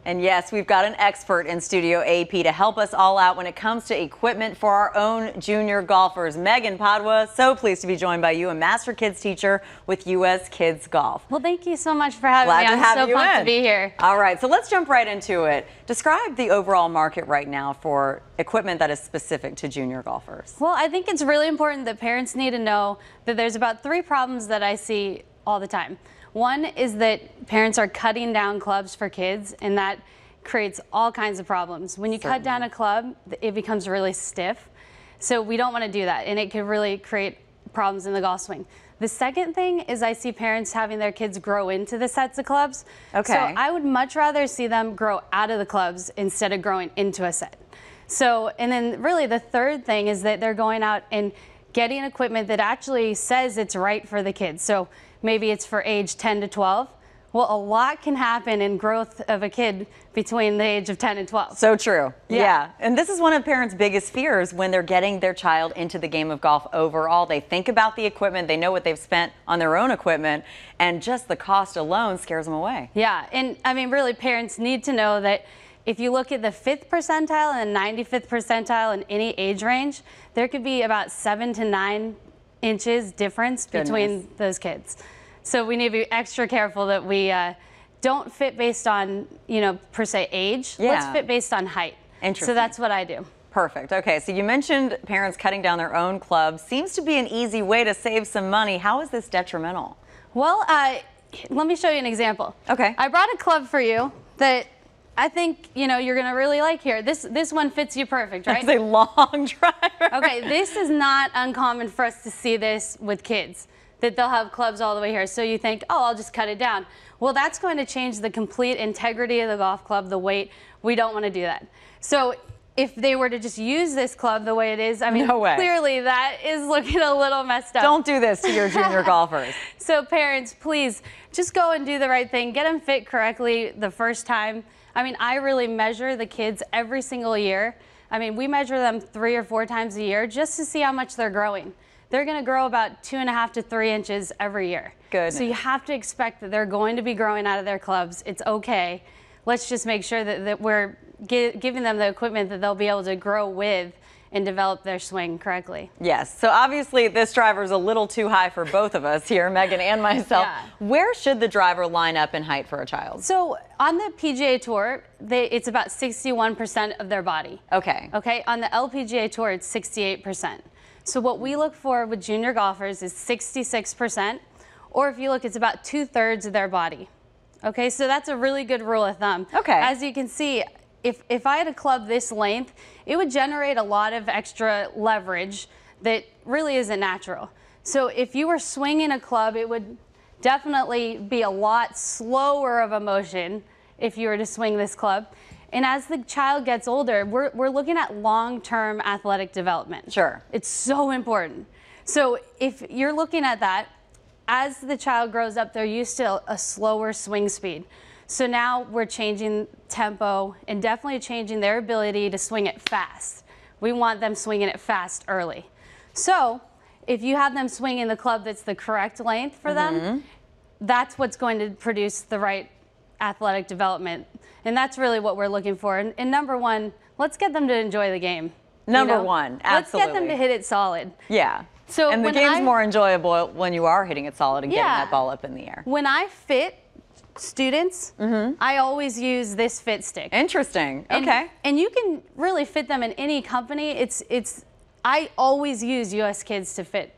And yes, we've got an expert in Studio AP to help us all out when it comes to equipment for our own junior golfers. Megan Padua, so pleased to be joined by you, a Master Kids teacher with U.S. Kids Golf. Well, thank you so much for having me. I'm so pumped to be here. All right, so let's jump right into it. Describe the overall market right now for equipment that is specific to junior golfers. Well, I think it's really important that parents need to know that there's about 3 problems that I see all the time. One is that parents are cutting down clubs for kids, and that creates all kinds of problems. When you cut down a club, it becomes really stiff. So we don't want to do that, and it could really create problems in the golf swing. The second thing is I see parents having their kids grow into the sets of clubs. Okay. So I would much rather see them grow out of the clubs instead of growing into a set. So, and then really the third thing is that they're going out and getting equipment that actually says it's right for the kids. So maybe it's for age 10 to 12. Well, a lot can happen in growth of a kid between the age of 10 and 12. So true. Yeah. And this is one of parents' biggest fears when they're getting their child into the game of golf overall. They think about the equipment, they know what they've spent on their own equipment, and just the cost alone scares them away. Yeah, and I mean, really, parents need to know that if you look at the 5th percentile and 95th percentile in any age range, there could be about 7 to 9 inches difference between those kids. So we need to be extra careful that we don't fit based on, per se age. Yeah. Let's fit based on height. Interesting. So that's what I do. Perfect. Okay, so you mentioned parents cutting down their own clubs. Seems to be an easy way to save some money. How is this detrimental? Well, let me show you an example. Okay. I brought a club for you that I think, you're going to really like here. This one fits you perfect, right? It's a long driver. Okay, this is not uncommon for us to see this with kids, that they'll have clubs all the way here. So you think, oh, I'll just cut it down. Well, that's going to change the complete integrity of the golf club, the weight. We don't want to do that. So if they were to just use this club the way it is, I mean, no way. Clearly that is looking a little messed up. Don't do this to your junior golfers. So parents, please just go and do the right thing. Get them fit correctly the first time. I mean, I really measure the kids every single year. I mean, we measure them 3 or 4 times a year just to see how much they're growing. They're going to grow about 2.5 to 3 inches every year. Good. So you have to expect that they're going to be growing out of their clubs. It's okay. Let's just make sure that we're giving them the equipment that they'll be able to grow with and develop their swing correctly. Yes. So obviously this driver is a little too high for both of us here, Megan and myself. Yeah. Where should the driver line up in height for a child? So on the PGA Tour, it's about 61% of their body. Okay. Okay. On the LPGA Tour, it's 68%. So what we look for with junior golfers is 66%, or if you look, it's about 2/3 of their body. Okay, so that's a really good rule of thumb. Okay. As you can see, if I had a club this length, it would generate a lot of extra leverage that really isn't natural. So if you were swinging a club, it would definitely be a lot slower of a motion if you were to swing this club. And as the child gets older, we're looking at long-term athletic development. Sure. It's so important. So if you're looking at that, as the child grows up, they're used to a slower swing speed. So now we're changing tempo and definitely changing their ability to swing it fast. We want them swinging it fast early. So if you have them swinging the club that's the correct length for them, that's what's going to produce the right athletic development. And that's really what we're looking for. And number one, let's get them to enjoy the game. Number one, absolutely. Let's get them to hit it solid. Yeah. So and the game's more enjoyable when you are hitting it solid and getting that ball up in the air. When I fit students, I always use this fit stick. Interesting. Okay. And you can really fit them in any company. I always use US Kids to fit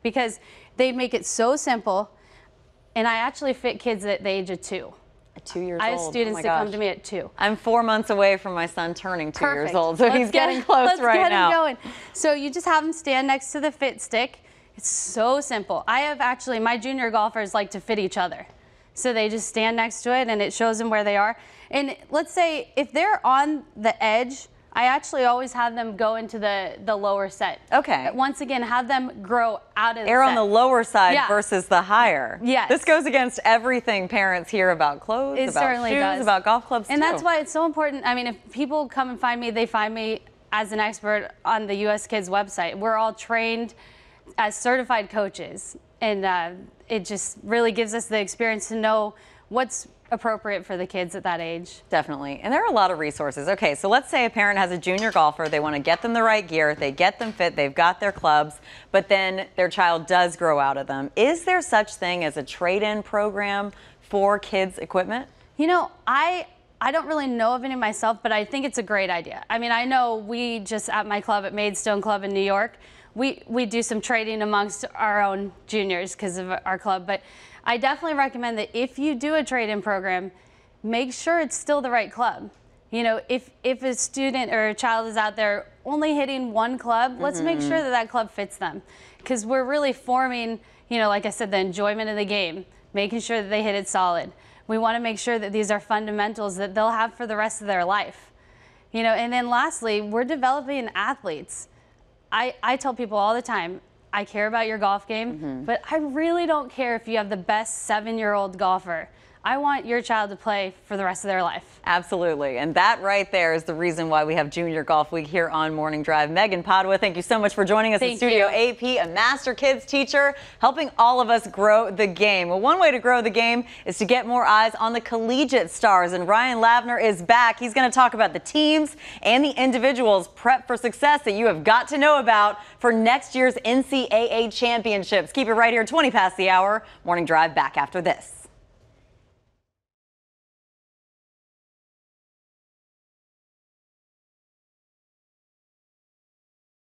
because they make it so simple. And I actually fit kids at the age of 2. 2 years old. I have students that come to me at 2. I'm 4 months away from my son turning 2 years Perfect. old, so he's getting close right now. Let's get him going. So you just have him stand next to the fit stick. It's so simple. I have actually, my junior golfers like to fit each other. So they just stand next to it and it shows them where they are. And let's say if they're on the edge, I actually always have them go into the lower set. Okay. Once again, have them grow out of the Air set. on the lower side versus the higher. Yes. This goes against everything parents hear about clothes, It about certainly shoes, does. about golf clubs And too. that's why it's so important. I mean, if people come and find me, they find me as an expert on the US Kids website. We're all trained as certified coaches. And it just really gives us the experience to know what's appropriate for the kids at that age. Definitely. And there are a lot of resources. Okay, so let's say a parent has a junior golfer. They want to get them the right gear. They get them fit. They've got their clubs, but then their child does grow out of them. Is there such thing as a trade-in program for kids' equipment? You know, I don't really know of any myself, but I think it's a great idea. I mean, I know we just at my club at Maidstone Club in New York, we do some trading amongst our own juniors because of our club, but I definitely recommend that if you do a trade-in program, make sure it's still the right club. You know, if a student or a child is out there only hitting one club, let's make sure that that club fits them, because we're really forming, you know, like I said, the enjoyment of the game, making sure that they hit it solid. We want to make sure that these are fundamentals that they'll have for the rest of their life. You know, and then lastly, we're developing athletes. I tell people all the time, I care about your golf game, but I really don't care if you have the best 7-year-old golfer. I want your child to play for the rest of their life. Absolutely. And that right there is the reason why we have Junior Golf Week here on Morning Drive. Megan Padua, thank you so much for joining us in studio. AP, a master kids teacher, helping all of us grow the game. Well, one way to grow the game is to get more eyes on the collegiate stars. And Ryan Lavner is back. He's going to talk about the teams and the individuals prep for success that you have got to know about for next year's NCAA championships. Keep it right here, 20 past the hour. Morning Drive back after this.